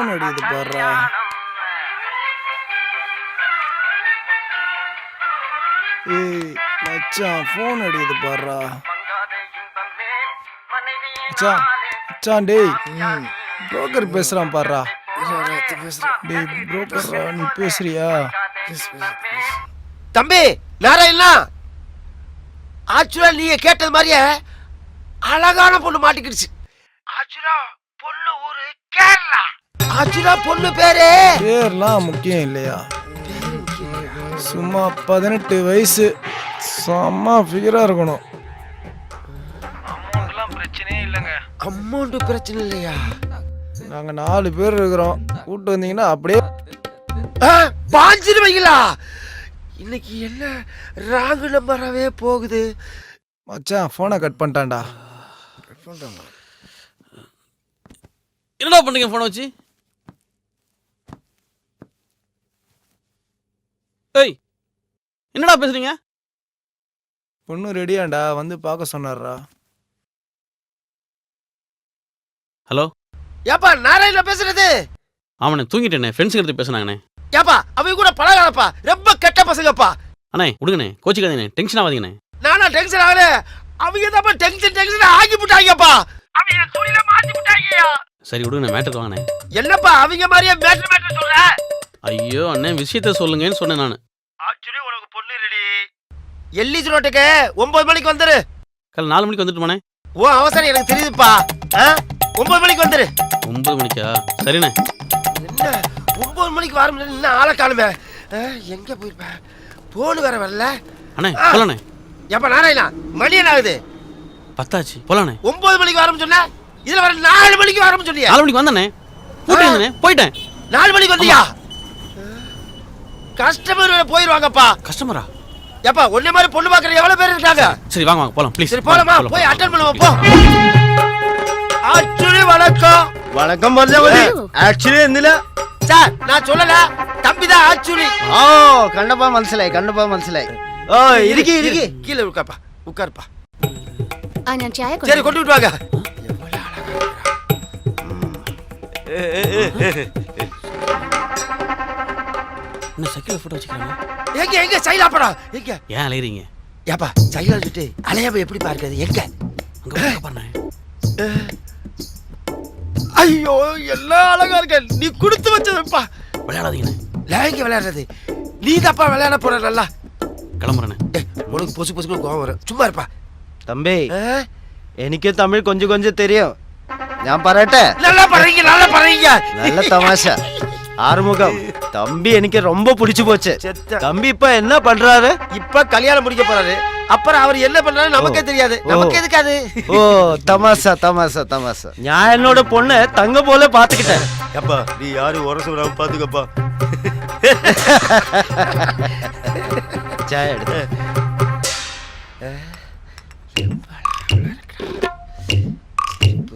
Phone அடிக்குது பாருடா. ஏய் மச்சான் ஃபோன் அடிக்குது பாருடா. மச்சான் மச்சான் டேய் புரோக்கர் பேசுறான் பாருடா. டேய் புரோக்கர்ரா நீ பேசுறியா? தம்பி நாராயணா, ஆக்சுவலா நீங்க கேட்டது மாதிரியே அழகான பொண்ணு மாட்டிக்கிடுச்சு. ஆக்சுவலா பொண்ணு ஊரு கேரளா. ஆக்சுவலா பொண்ணு பேர்லாம் முக்கியம் இல்லையா? சும்மா 18 வயசு, செம்ம ஃபிகரா இருக்கணும். அமௌண்ட்லாம் பிரச்சனையே இல்லைங்க. அமௌண்ட் பிரச்சனை இல்லையா? நாங்க 4 பேர் இருக்கிறோம், கூப்பிட்டு வந்தீங்கன்னா அப்படியே பாஞ்சிருவீங்களா? இன்னைக்கு என்ன ராங்கு நம்பராகவே போகுது. மச்சான் ஃபோனை கட் பண்ணிட்டான்டா. என்னடா பண்ணுங்க ஃபோனை வச்சு? ஏய் என்னடா பேசுறீங்க? பொண்ணு ரெடியாண்டா, வந்து பார்க்க சொன்னார்ரா. ஹலோ ஏப்பா நாராயண பேசுறது? ஆமாண்ணே தூங்கிட்டேண்ணே, ஃப்ரெண்ட்ஸுக்கு எடுத்து பேசுனாங்கண்ணே. ஏப்பா அவங்க கூட பழகாதப்பா, ரொம்ப கெட்ட பசங்கப்பா. அண்ணே விடுங்கண்ணே, கோச்சிக்காதீங்கண்ணே, டென்ஷன் ஆகாதீங்கண்ணே. நானா டென்ஷன் ஆகல, அவங்க தான் டென்ஷன் ஆகி விட்டாங்கப்பா. அவங்க தொழில மாத்தி விட்டாங்கயா. சரி விடுங்கண்ணே, மேட்டருக்கு வாங்கண்ணே. என்னப்பா அவங்க மாதிரியே மேட்டர் சொல்ற? ஐயோ அண்ணே விஷயத்த சொல்லுங்கன்னு சொன்னேன் நான். ஆக்சுவலி உனக்கு பொண்ணு ரெடி. எல்லிஸ் ரோட்டுக்கு 9 மணிக்கு வந்துரு. காலை 4 மணிக்கு வந்துட்டுமாண்ணே. ஓ அவசரம் எனக்கு தெரியுதுப்பா. 9 மணிக்கு வந்துரு. 9 மணிக்கா? சரிண்ணே. என்ன 9 மணிக்கு வர முடியல, இன்னும் ஆளை காணுமே. எங்க போயிருப்பேன்? போன் வேற வரல. அண்ணே போலாண்ணே. ஏப்பா நாராயணா மணி என்ன ஆகுது? 10 ஆச்சு, போலாண்ணே. 9 மணிக்கு வரணும் சொன்ன, இதுல வர 4 மணிக்கு வரணும் சொல்லியா? 4 மணிக்கு வந்தேண்ணே, கூப்பிட்டு போயிட்டேன். 4 மணிக்கு வந்தியா? கஸ்டமர் போயிருவாங்கப்பா. கஸ்டமரா? ஏப்பா ஒன்னே மாதிரி பொண்ணு பாக்குற எவ்வளவு பேர் இருக்காங்க? சரி வாங்க வாங்க போலாம் ப்ளீஸ். சரி போலாமா, போய் அட்டெண்ட் பண்ணுவோம் போ. ஆக்சுவலி வணக்கம். வணக்கம் மர்ஜாவதி. ஆக்சுவலி എന്തില്ല சார் நான் சொல்லல, தம்பி தான் ஆக்சுவலி. ഓ കണ്ടപ്പാ മനസ്സിലായി. ഓ ഇരിക്കി கீழே உட்கார்ப்பா, உட்கார்ப்பா. ഞാൻ ചായ சரி கொண்டு விட்டு வாங்க. என்ன சைக்கிள் போட்டோ வச்சுக்கிறாங்க? எங்க சைலாப்படா எங்க? ஏன் அலையறீங்க? ஏப்பா சைலா வச்சுட்டு அலையாம எப்படி பார்க்கிறது? எங்க அங்க பண்ணேன். ஐயோ எல்லாம் அழகா இருக்க, நீ கொடுத்து வச்சதுப்பா. விளையாடாதீங்கண்ணே. லேங்க விளையாடுறது நீ தப்பா விளையாட போற. நல்லா கிளம்புறேண்ணே. உனக்கு பொசுக்கு கோவம் வரும், சும்மா இருப்பா. തമ്പി എനിക്ക് തമിഴ് கொஞ்சம் தெரியும். ഞാൻ പറയട്ടെ? நல்லா பண்றீங்க. நல்ல தமாஷ. ஆறுமுகம் தம்பி எனக்கு ரொம்ப பிடிச்சு போச்சு. தம்பி இப்ப என்ன பண்றாரு? இப்ப கல்யாணம் முடிக்க போறாரு. அப்புறம் அவர் என்ன பண்றாரு நமக்கே தெரியாது. நமக்கு எதுக்காது? ஓ தமாஷா. நான் என்னோட பொண்ணை தங்க போல பாத்துக்கிட்டேன். அப்பா நீ யாரு உரசு விடாம பாத்துக்கப்பா. சாய எடுத்து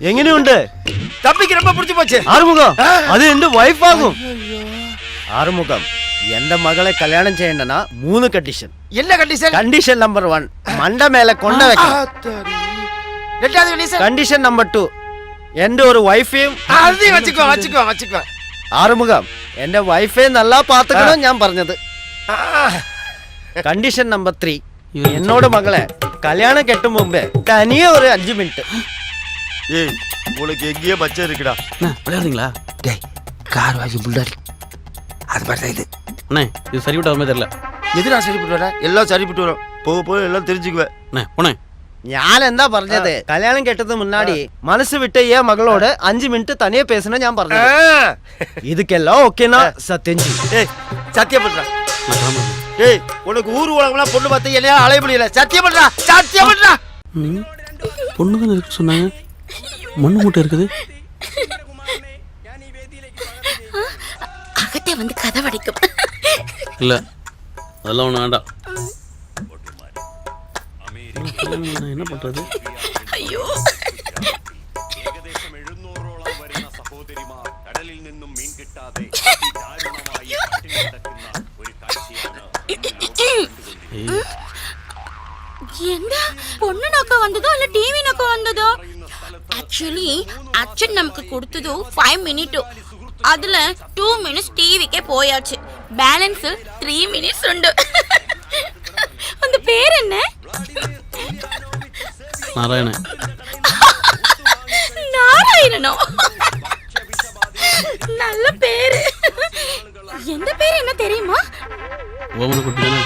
എങ്ങനെയുണ്ട്? தம்பிக்கு ரொம்ப பிடிச்சு போச்சு. ആറുമുഖം അത് എന്റെ വൈഫ് ആകും. ആറുമുഖം എന്റെ മകളെ കല്യാണം ചെയ്യണ്ടെന്നാ 3 കണ്ടീഷൻ. என்ன கண்டிஷன்? കണ്ടീഷൻ നമ്പർ 1 മണ്ട മേലെ കൊണ്ട വെക്കണം. ரெண்டாவது கண்டிஷன்? കണ്ടീഷൻ നമ്പർ 2 എന്റെ ഒരു വൈഫേയും அதையும் வச்சுக்கோ. ആറുമുഖം എന്റെ വൈഫേ നല്ല പാത്തുക്കണം ഞാൻ പറഞ്ഞത്. കണ്ടീഷൻ നമ്പർ 3 എന്നോട് മകളെ കല്യാണം കെട്ടും മുമ്പേ തനിയെ ഒരു 5 മിനിറ്റ്. ஏய் உனக்கு எங்கேயே பச்சை இருக்குடா. விளையாடுறீங்களா? டேய் கார் வாங்கி முன்னாடி அது மாதிரி இது. அண்ணே இது சரிவிட்ட வரமே தெரியல. எதுடா சரிப்பட்டு வர? எல்லாம் சரிப்பட்டு வரும், போக எல்லாம் தெரிஞ்சுக்குவேன். அண்ணே போனே. ഞാൻ എന്താ പറഞ്ഞത്? കല്യാണം കെട്ടത് മുന്നാടി മനസ്സ് വിട്ട ഈ മകളോട് 5 മിനിറ്റ് തനിയെ പേസണ ഞാൻ പറഞ്ഞത്. இதுக்கெல்லாம் ஓகேனா சத்தியம் ஜி. ஏய் சத்தியம் பண்றா. நான் கிளம்புறேன். ஏய் உனக்கு ஊர் உலகம்லாம் பொண்ணு பார்த்து என்னையா அலைய முடியல. சத்தியம் பண்றா. பொண்ணு தானே இருக்கு சொன்னாங்க, மண்ணு மூட்டை இருக்குது. அகத்தே வந்து கதை வடிக்கும். இல்ல அதெல்லாம் ஒண்ணு வேண்டாம். என்ன பண்றது? ஐயோ எங்க பொண்ணு நோக்க வந்ததோ இல்ல டிவி நோக்க வந்ததோ? ஆக்சுவலி அச்சன் நமக்கு கொடுத்தது 5 மினிட். அதுல 2 minutes டிவிக்கே போயாச்சு. பேலன்ஸ் 3 minutes உண்டு. அந்த பேர் என்ன? நாராயணன். நாராயணனோ? நல்ல பேரு. எந்த பேர் என்ன தெரியுமா? ஓமன குட்டி தானே.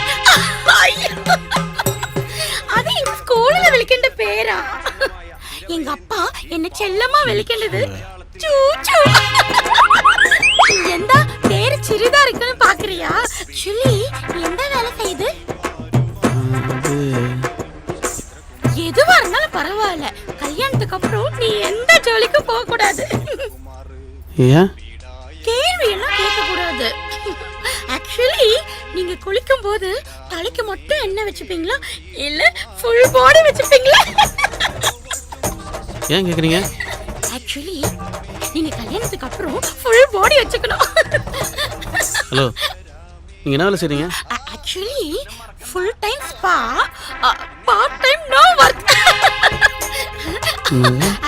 அது எங்க ஸ்கூல்ல விളിക്കേണ്ട பேரா? எங்க அப்பா என்ன செல்லமா விളിക്കേണ്ടது சூச்சு. எந்த பேரு சிறிதா இருக்குன்னு பாக்குறியா? சுலி எந்த வேலை செய்யுது? எதுவா இருந்தாலும் பரவாயில்ல, கல்யாணத்துக்கு அப்புறம் நீ எந்த ஜோலிக்கும் போக கூடாது. ஏன்? கேள்வி எல்லாம் கேட்க கூடாது. ஆக்சுவலி நீங்க குளிக்கும் போது தலைக்கு மட்டும் எண்ணெய் வச்சுப்பீங்களா இல்ல ஃபுல் பாடி வச்சுப்பீங்களா? ஏன் கேக்குறீங்க? ஆக்சுவலி நீங்க கல்யாணத்துக்கு அப்புறம் ஃபுல் பாடி வச்சுக்கணும். ஹலோ, நீங்க என்ன வேலை செய்றீங்க? Actually full time spa, part time no work.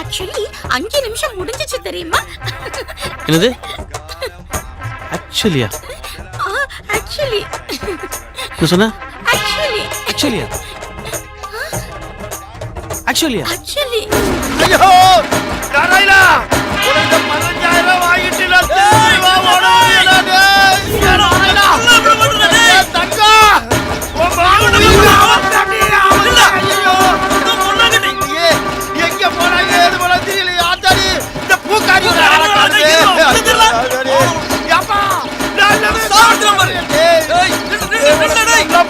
Actually 5 நிமிஷம் முடிஞ்சிச்சு தெரியுமா? என்னது? ஆக்சுவலியா? ஆக்சுவலி என்ன சொன்ன? ஆக்சுவலி ஆக்சுவலியா? ஆக்சுவலியா? ஆக்சுவலி ஐயோ நாராயணா, உனக்கு 15,000 வாங்கிட்டு நான் திரும்பி வா போனோம். நாராயணா தங்கா எங்க போறாங்க எது போல தெரியல. ஆத்தாடி இந்த பூக்காரி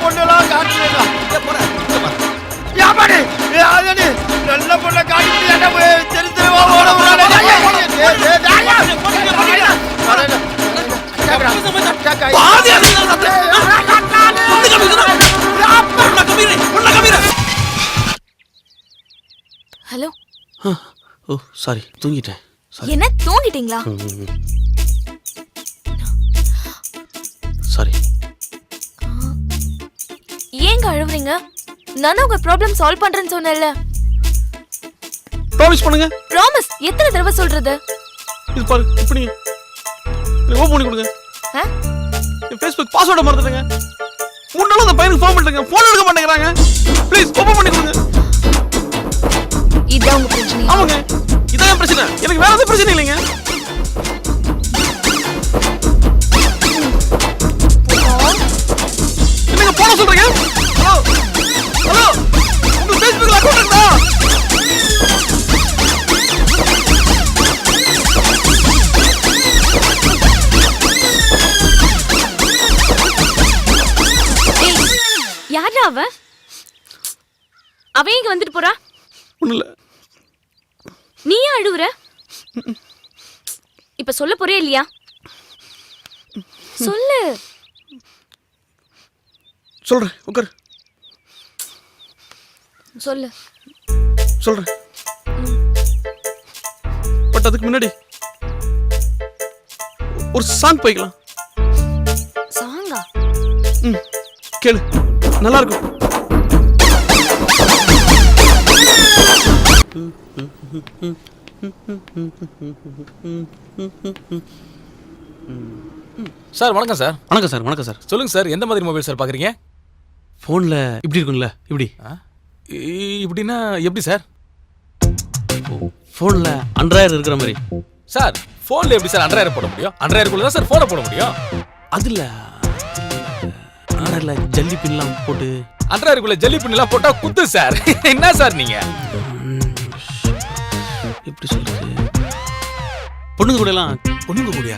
பொண்ணுலாம் காட்டுறா. நல்ல பொண்ணை காட்டி தெரு தெருவா ஓட ஹலோ. ஓ சாரி, தூங்கிட்டேன். சாரி. என்ன தூங்கிட்டீங்களா? சாரி. ஏங்க அழுவுறீங்க? நான் உங்க ப்ராப்ளம் சால்வ் பண்றேன்னு சொன்னேன்ல. ப்ராமிஸ் பண்ணுங்க. ப்ராமிஸ் எத்தனை தடவை சொல்றது? இது பாரு, இப்படி எனக்கு ஓபன் பண்ணி கொடுங்க. என் ஃபேஸ்புக் பாஸ்வேர்டை மறந்துட்டேங்க. 3 நாளா அந்த பையனுக்கு ஃபோன் பண்ணிட்டேங்க, ஃபோன் எடுக்க மாட்டேங்கிறாங்க. ப்ளீஸ் ஓபன் பண்ணி கொடுங்க. இதான் உங்க பிரச்சனை? ஆமாங்க, இதான் என் பிரச்சனை. எனக்கு வேற எதுவும் பிரச்சனை இல்லைங்க. என்னங்க போன சொல்றீங்க? ஹலோ ஹலோ, உங்க ஃபேஸ்புக்ல அக்கவுண்ட் இருக்கா? யாரா அவ? அவ இங்க வந்துட்டு போறா? ஒண்ணும் இல்ல. நீ ஏன் அழுவுற? இப்ப சொல்ல போறியா இல்லையா? சொல்லு. சொல்றேன், உட்கார். சொல்லு. சொல்றேன். பட் அதுக்கு முன்னாடி ஒரு சாங் போய்க்கலாம். சாங்கா? கேளு, நல்லா இருக்கும். சார் வணக்கம் சார். வணக்கம் சார். வணக்கம் சார். சொல்லுங்க சார், எந்த மாதிரி மொபைல் சார் பாக்குறீங்க? ஃபோன்ல இப்படி இருக்கும்ல, இப்படி இப்படின்னா எப்படி சார்? ஃபோன்ல அண்ட்ராய்டு இருக்கிற மாதிரி. சார் போன்ல எப்படி சார் அண்ட்ராய்டு போட முடியும்? அண்ட்ராய்டுக்குள்ள தான் சார் போனை போட முடியும். அதுல அண்ட்ராய்டுல ஜல்லி பின்லாம் போட்டு அண்ட்ராய்டுக்குள்ள ஜல்லி பின் எல்லாம் போட்டா குத்து சார். என்ன சார் நீங்க? எப்படி சொல்றது, பொண்ணுங்க கூட எல்லாம் பொண்ணுங்க கூடயா?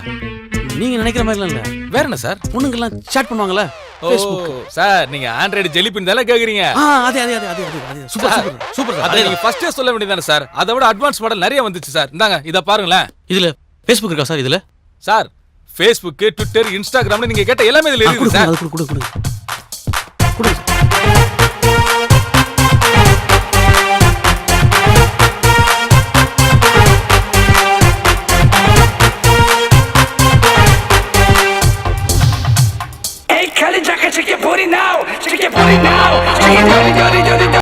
நீங்க நினைக்கிற மாதிரி இல்ல. வேற என்ன சார்? பொண்ணுங்க எல்லாம் சாட் பண்ணுவாங்கல்ல Facebook. சார் நீங்க ஆண்ட்ராய்டு ஜெல்லி பின் தான கேக்குறீங்க? அதே அதே அதே அதே அதே. Super super super sir. அத நீங்க ஃபர்ஸ்டே சொல்ல வேண்டியதானே சார்? அதை விட அட்வான்ஸ் மாடல் நிறைய வந்துச்சு சார். இந்தாங்க இத பாருங்களேன். இதுல Facebook இருக்கா சார்? இதுல சார் Facebook, Twitter, Instagramல நீங்க கேட்ட எல்லாமே இதுல இருக்கு சார். அது கொடுங்க. Hey, Kali Jacka, check your booty now. Check your booty now. Check your booty,